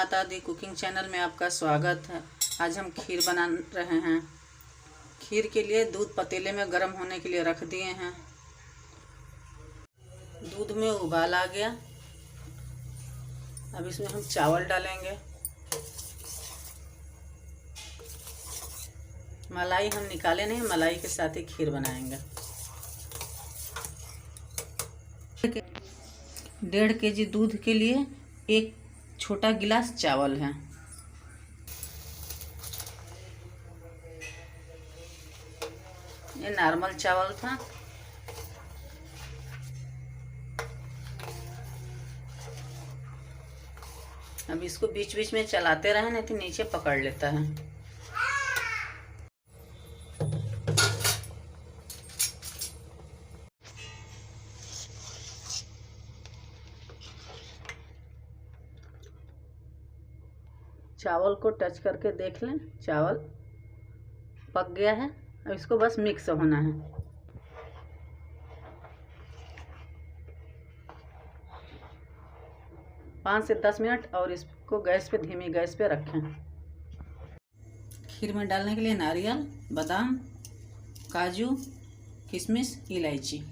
माता दी cooking channel में आपका स्वागत है। आज हम खीर बना रहे हैं। खीर के लिए दूध पतीले में गर्म होने के लिए रख दिए हैं। दूध में उबाल आ गया। अब इसमें हम चावल डालेंगे। मलाई हम निकाले नहीं, मलाई के साथ ही खीर बनाएंगे। 1.5 kg दूध के लिए 1 छोटा गिलास चावल है। ये नॉर्मल चावल था। अब इसको बीच बीच में चलाते रहें, नहीं तो नीचे पकड़ लेता है। चावल को टच करके देख लें, चावल पक गया है। अब इसको बस मिक्स होना है। पाँच से 10 मिनट और इसको गैस पे, धीमी गैस पे रखें। खीर में डालने के लिए नारियल, बादाम, काजू, किशमिश, इलायची,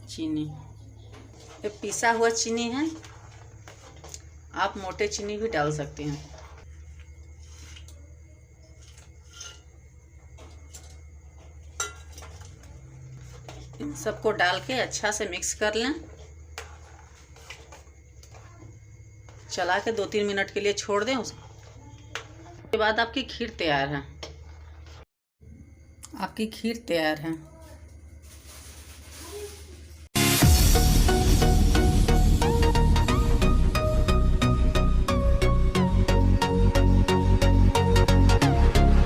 चीनी। ये पिसा हुआ चीनी है, आप मोटे चीनी भी डाल सकते हैं। इन सबको डाल के अच्छा से मिक्स कर लें। चला के 2-3 मिनट के लिए छोड़ दें। उसके बाद आपकी खीर तैयार है। आपकी खीर तैयार है।